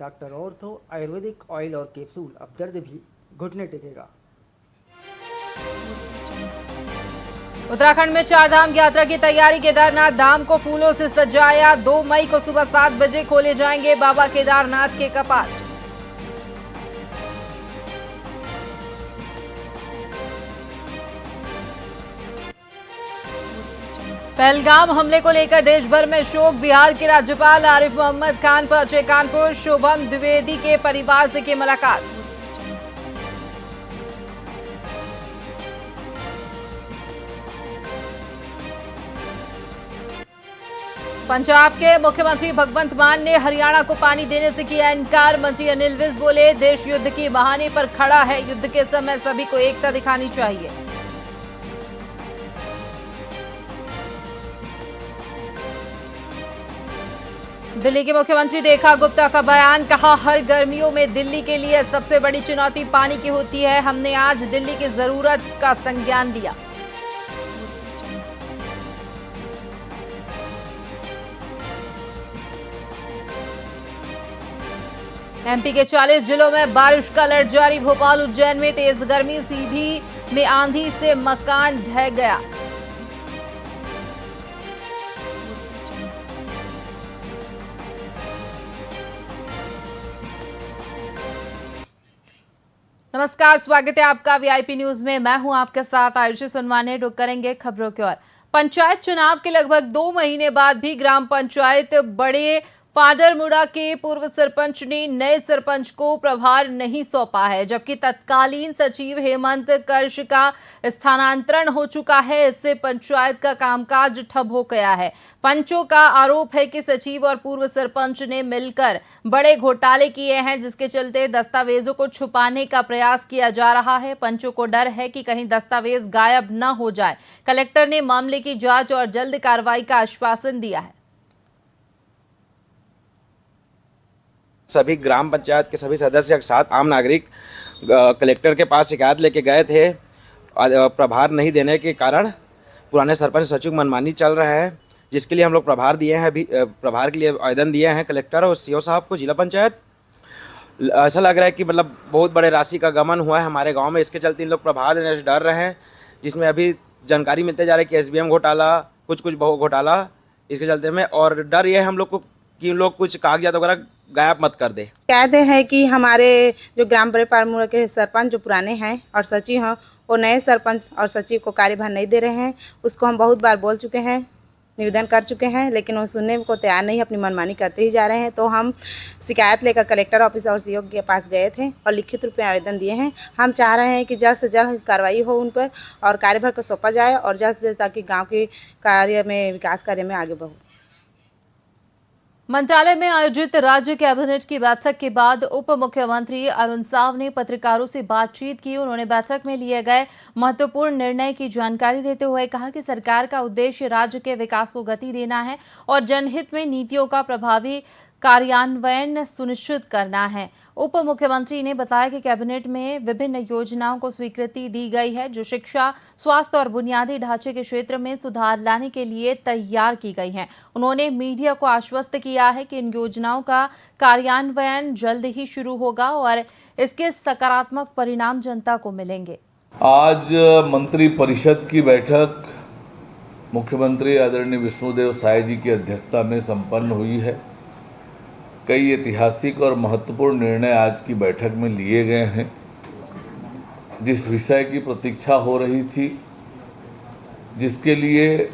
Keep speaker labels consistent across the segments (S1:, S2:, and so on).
S1: Doctor ortho Ayurvedic oil और capsule, अब दर्द भी घुटने टेकेगा।
S2: उत्तराखंड में चारधाम यात्रा की तैयारी। केदारनाथ धाम को फूलों से सजाया। 2 मई को सुबह 7 बजे खोले जाएंगे बाबा केदारनाथ के कपाट। पहलगाम हमले को लेकर देश भर में शोक। बिहार के राज्यपाल आरिफ मोहम्मद खान पहुंचे कानपुर। शुभम द्विवेदी के परिवार से की मुलाकात। पंजाब के मुख्यमंत्री भगवंत मान ने हरियाणा को पानी देने से किया इनकार। मंत्री अनिल विज बोले, देश युद्ध की बहाने पर खड़ा है। युद्ध के समय सभी को एकता दिखानी चाहिए। दिल्ली के मुख्यमंत्री रेखा गुप्ता का बयान। कहा, हर गर्मियों में दिल्ली के लिए सबसे बड़ी चुनौती पानी की होती है। हमने आज दिल्ली की जरूरत का संज्ञान लिया। एमपी के 40 जिलों में बारिश का अलर्ट जारी। भोपाल उज्जैन में तेज गर्मी। सीधी में आंधी से मकान ढह गया। नमस्कार, स्वागत है आपका वीआईपी न्यूज में। मैं हूं आपके साथ आयुषी सुनवाने। रुक करेंगे खबरों की ओर। पंचायत चुनाव के लगभग 2 महीने बाद भी ग्राम पंचायत बड़े पाडरमुड़ा के पूर्व सरपंच ने नए सरपंच को प्रभार नहीं सौंपा है, जबकि तत्कालीन सचिव हेमंत कर्श का स्थानांतरण हो चुका है। इससे पंचायत का कामकाज ठप हो गया है। पंचों का आरोप है कि सचिव और पूर्व सरपंच ने मिलकर बड़े घोटाले किए हैं, जिसके चलते दस्तावेजों को छुपाने का प्रयास किया जा रहा है। पंचों को डर है कि कहीं दस्तावेज गायब न हो जाए। कलेक्टर ने मामले की जांच और जल्द कार्रवाई का आश्वासन दिया है।
S3: सभी ग्राम पंचायत के सभी सदस्य के साथ आम नागरिक कलेक्टर के पास शिकायत लेके गए थे। प्रभार नहीं देने के कारण पुराने सरपंच सचिव मनमानी चल रहा है, जिसके लिए हम लोग प्रभार दिए हैं। अभी प्रभार के लिए आवेदन दिए हैं कलेक्टर और सीओ साहब को, जिला पंचायत। ऐसा लग रहा है कि मतलब बहुत बड़े राशि का गमन हुआ है हमारे गाँव में। इसके चलते इन लोग प्रभार देने से डर रहे हैं, जिसमें अभी जानकारी मिलते जा रहा है कि SBM घोटाला, कुछ बहु घोटाला। इसके चलते में और डर ये है हम लोग को कि इन लोग कुछ कागजात वगैरह गायब मत कर दे।
S4: कहते हैं कि हमारे जो ग्राम पाडरमुड़ा के सरपंच जो पुराने हैं और सचिव हैं, वो नए सरपंच और सचिव को कार्यभार नहीं दे रहे हैं। उसको हम बहुत बार बोल चुके हैं, निवेदन कर चुके हैं, लेकिन वो सुनने को तैयार नहीं, अपनी मनमानी करते ही जा रहे हैं। तो हम शिकायत लेकर कलेक्टर ऑफिस और सीओ के पास गए थे और लिखित रूप में आवेदन दिए हैं। हम चाह रहे हैं कि जल्द से जल्द कार्रवाई हो उन पर और कार्यभार को सौंपा जाए और जल्द से जल्द, ताकि गाँव के कार्य में, विकास कार्य में आगे बढ़े।
S2: मंत्रालय में आयोजित राज्य कैबिनेट की बैठक के बाद उप मुख्यमंत्री अरुण साव ने पत्रकारों से बातचीत की। उन्होंने बैठक में लिए गए महत्वपूर्ण निर्णय की जानकारी देते हुए कहा कि सरकार का उद्देश्य राज्य के विकास को गति देना है और जनहित में नीतियों का प्रभावी कार्यान्वयन सुनिश्चित करना है। उप मुख्यमंत्री ने बताया कि कैबिनेट में विभिन्न योजनाओं को स्वीकृति दी गई है, जो शिक्षा, स्वास्थ्य और बुनियादी ढांचे के क्षेत्र में सुधार लाने के लिए तैयार की गई हैं। उन्होंने मीडिया को आश्वस्त किया है कि इन योजनाओं का कार्यान्वयन जल्द ही शुरू होगा और इसके सकारात्मक परिणाम जनता को मिलेंगे।
S5: आज मंत्री परिषद की बैठक मुख्यमंत्री आदरणीय विष्णुदेव साय जी की अध्यक्षता में संपन्न हुई है। कई ऐतिहासिक और महत्वपूर्ण निर्णय आज की बैठक में लिए गए हैं। जिस विषय की प्रतीक्षा हो रही थी, जिसके लिए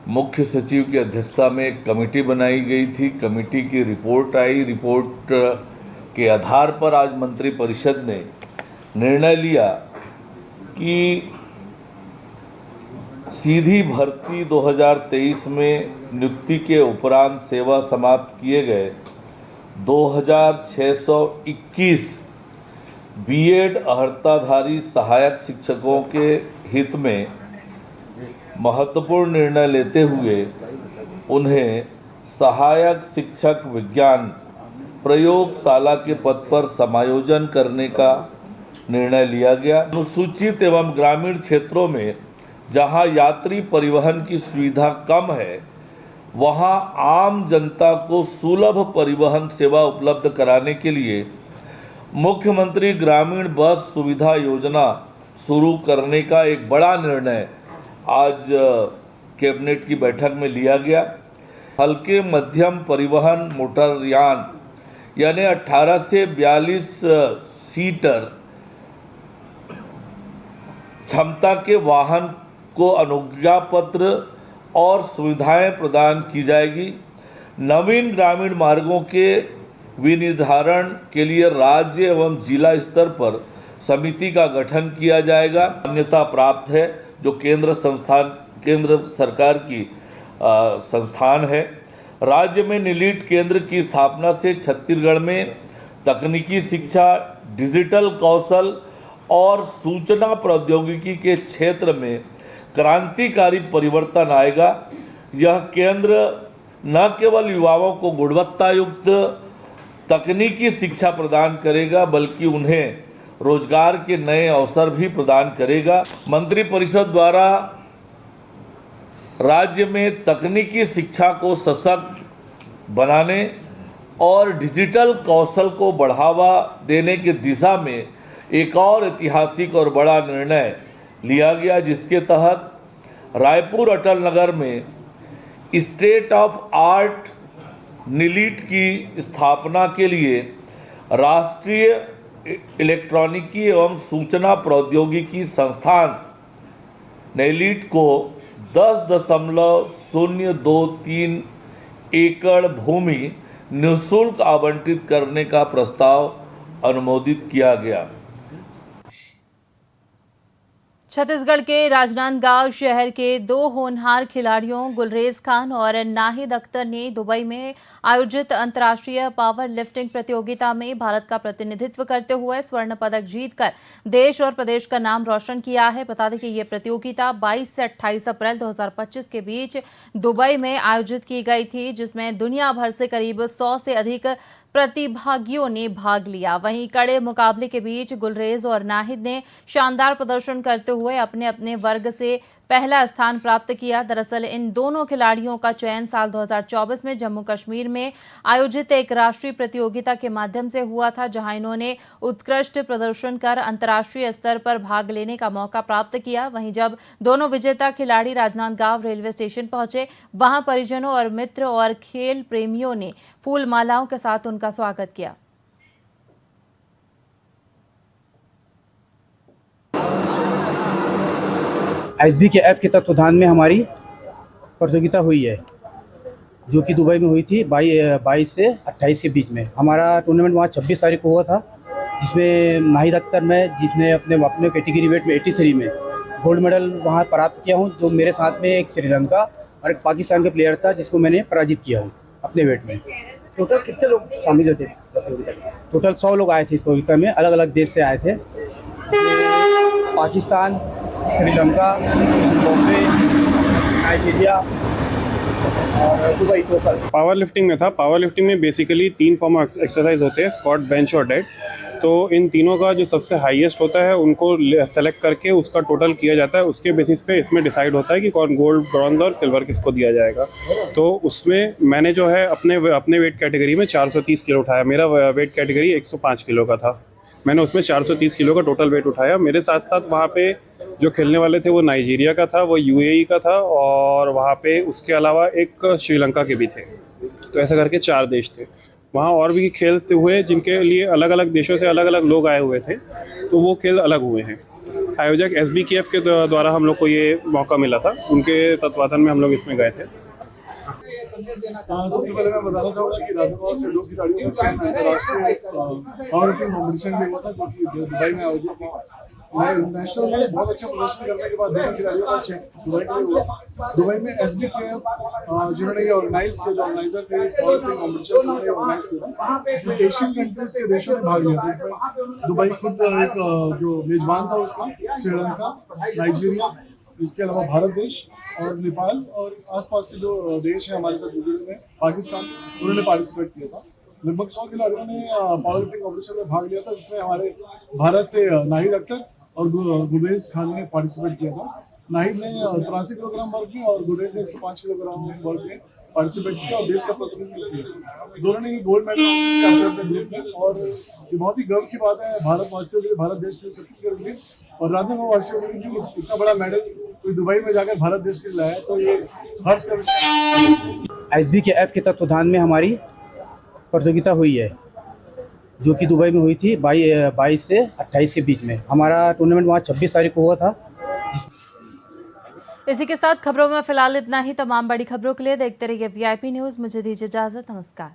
S5: मुख्य सचिव की अध्यक्षता में एक कमेटी बनाई गई थी, कमेटी की रिपोर्ट आई। रिपोर्ट के आधार पर आज मंत्रिपरिषद ने निर्णय लिया कि सीधी भर्ती 2023 में नियुक्ति के उपरांत सेवा समाप्त किए गए 2621 बीएड अर्हताधारी सहायक शिक्षकों के हित में महत्वपूर्ण निर्णय लेते हुए उन्हें सहायक शिक्षक विज्ञान प्रयोगशाला के पद पर समायोजन करने का निर्णय लिया गया। अनुसूचित एवं ग्रामीण क्षेत्रों में जहां यात्री परिवहन की सुविधा कम है, वहां आम जनता को सुलभ परिवहन सेवा उपलब्ध कराने के लिए मुख्यमंत्री ग्रामीण बस सुविधा योजना शुरू करने का एक बड़ा निर्णय आज कैबिनेट की बैठक में लिया गया। हल्के मध्यम परिवहन मोटरयान यानी 18 से 42 सीटर क्षमता के वाहन को अनुज्ञा पत्र और सुविधाएं प्रदान की जाएगी। नवीन ग्रामीण मार्गों के विनिर्धारण के लिए राज्य एवं जिला स्तर पर समिति का गठन किया जाएगा। मान्यता प्राप्त है जो केंद्र सरकार की संस्थान है। राज्य में नीलिट केंद्र की स्थापना से छत्तीसगढ़ में तकनीकी शिक्षा, डिजिटल कौशल और सूचना प्रौद्योगिकी के क्षेत्र में क्रांतिकारी परिवर्तन आएगा। यह केंद्र न केवल युवाओं को गुणवत्ता युक्त तकनीकी शिक्षा प्रदान करेगा बल्कि उन्हें रोजगार के नए अवसर भी प्रदान करेगा। मंत्रिपरिषद द्वारा राज्य में तकनीकी शिक्षा को सशक्त बनाने और डिजिटल कौशल को बढ़ावा देने की दिशा में एक और ऐतिहासिक और बड़ा निर्णय लिया गया, जिसके तहत रायपुर अटल नगर में स्टेट ऑफ आर्ट नीलिट की स्थापना के लिए राष्ट्रीय इलेक्ट्रॉनिकी एवं सूचना प्रौद्योगिकी संस्थान नीलिट को 10.023 एकड़ भूमि निःशुल्क आवंटित करने का प्रस्ताव अनुमोदित किया गया।
S2: छत्तीसगढ़ के राजनांदगांव शहर के 2 होनहार खिलाड़ियों गुलरेज खान और नाहिद अख्तर ने दुबई में आयोजित अंतर्राष्ट्रीय पावर लिफ्टिंग प्रतियोगिता में भारत का प्रतिनिधित्व करते हुए स्वर्ण पदक जीतकर देश और प्रदेश का नाम रोशन किया है। बता दें कि ये प्रतियोगिता 22 से 28 अप्रैल 2025 के बीच दुबई में आयोजित की गई थी, जिसमें दुनिया भर से करीब 100 से अधिक प्रतिभागियों ने भाग लिया। वहीं कड़े मुकाबले के बीच गुलरेज और नाहिद ने शानदार प्रदर्शन करते हुए अपने अपने वर्ग से पहला स्थान प्राप्त किया। दरअसल इन दोनों खिलाड़ियों का चयन साल 2024 में जम्मू कश्मीर में आयोजित एक राष्ट्रीय प्रतियोगिता के माध्यम से हुआ था, जहां इन्होंने उत्कृष्ट प्रदर्शन कर अंतर्राष्ट्रीय स्तर पर भाग लेने का मौका प्राप्त किया। वहीं जब दोनों विजेता खिलाड़ी राजनांदगांव रेलवे स्टेशन पहुंचे, वहां परिजनों और मित्र और खेल प्रेमियों ने फूल मालाओं के साथ उनका स्वागत किया।
S6: SBKF के तत्वाधान में हमारी प्रतियोगिता हुई है, जो कि दुबई में हुई थी 22 से 28 के बीच में। हमारा टूर्नामेंट वहाँ 26 तारीख को हुआ था, जिसमें नाहिद अख्तर में जिसने अपने कैटेगरी वेट में 83 में गोल्ड मेडल वहाँ प्राप्त किया हूँ। जो मेरे साथ में एक श्रीलंका और एक पाकिस्तान का प्लेयर था, जिसको मैंने पराजित किया हूँ अपने वेट में।
S1: टोटल कितने लोग शामिल होते थे?
S6: टोटल 100 लोग आए थे इस प्रतियोगिता में, अलग अलग देश से आए थे। पाकिस्तान, श्रीलंका, बॉम्बे, नाइजीरिया और दुबई टोटल।
S7: पावर लिफ्टिंग में था। पावर लिफ्टिंग में बेसिकली 3 फॉर्म ऑफ एक्सरसाइज होते हैं, स्क्वाट, बेंच और डेड। तो इन तीनों का जो सबसे हाईएस्ट होता है उनको सेलेक्ट करके उसका टोटल किया जाता है। उसके बेसिस पे इसमें डिसाइड होता है कि कौन गोल्ड, ब्रॉन्ज और सिल्वर किसको दिया जाएगा। तो उसमें मैंने जो है अपने वेट कैटेगरी में 430 किलो उठाया। मेरा वेट कैटेगरी 105 किलो का था। मैंने उसमें 430 किलो का टोटल वेट उठाया। मेरे साथ साथ वहाँ पे जो खेलने वाले थे वो नाइजीरिया का था, वो UAE का था और वहाँ पे उसके अलावा एक श्रीलंका के भी थे। तो ऐसा करके 4 देश थे। वहाँ और भी खेल हुए जिनके लिए अलग अलग देशों से अलग अलग लोग आए हुए थे, तो वो खेल अलग हुए हैं। आयोजक SBKF के द्वारा हम लोग को ये मौका मिला था, उनके तत्वाधान में हम लोग इसमें गए थे।
S8: सबसे पहले मैं बताना चाहूँगा कि राजनांदगांव से 2 खिलाड़ियों का चयन अंतर्राष्ट्रीय पावर लिफ्टिंग कॉम्पिटिशन में हुआ था, जो कि दुबई में आयोजित हुआ। नेशनल में बहुत अच्छा प्रदर्शन करने के बाद 2 खिलाड़ियों का चयन दुबई के लिए हुआ। दुबई में SBKF जिन्होंने ये ऑर्गेनाइज किया, जो ऑर्गेनाइजर थे इस पावर लिफ्टिंग कॉम्पिटिशन उन्होंने ऑर्गेनाइज किया था। इसमें एशियन कंट्रीज के देशों ने भाग लिया था। इसमें दुबई खुद एक जो मेजबान था उसका, श्रीलंका, नाइजीरिया, इसके अलावा भारत देश और नेपाल और आसपास के जो देश हैं हमारे साथ जुड़े हुए हैं, पाकिस्तान, उन्होंने पार्टिसिपेट किया था। लगभग 100 खिलाड़ियों ने पावर लिफ्टिंग कॉम्पिटिशन में भाग लिया था, जिसमें हमारे भारत से नाहिद अख्तर और गुलरेज खान ने पार्टिसिपेट किया था। नाहिद ने 83 किलोग्राम वर्ग में और गुलरेज ने 105 किलोग्राम वर्ग में पार्टिसिपेट किया और देश का प्रतिनिधित्व किया। दोनों ने ही गोल्ड मेडल हासिल किया अपने ग्रुप में और ये बहुत ही गर्व की बात है भारतवासियों के लिए, भारत देश के लिए, छत्तीसगढ़ के लिए और राजनांदगांव वासियों के लिए कि इतना बड़ा मेडल कोई दुबई में जाकर भारत देश के लिए लाया, तो ये हर्ष का विषय।
S6: ISBKF के तत्वाधान में हमारी प्रतियोगिता हुई है, जो कि दुबई में हुई थी 22 से 28 के बीच में। हमारा टूर्नामेंट वहाँ 26 तारीख को हुआ था।
S2: इसी के साथ खबरों में फिलहाल इतना ही। तमाम बड़ी खबरों के लिए देखते रहिए VIP न्यूज़। मुझे दीजिए इजाजत। नमस्कार।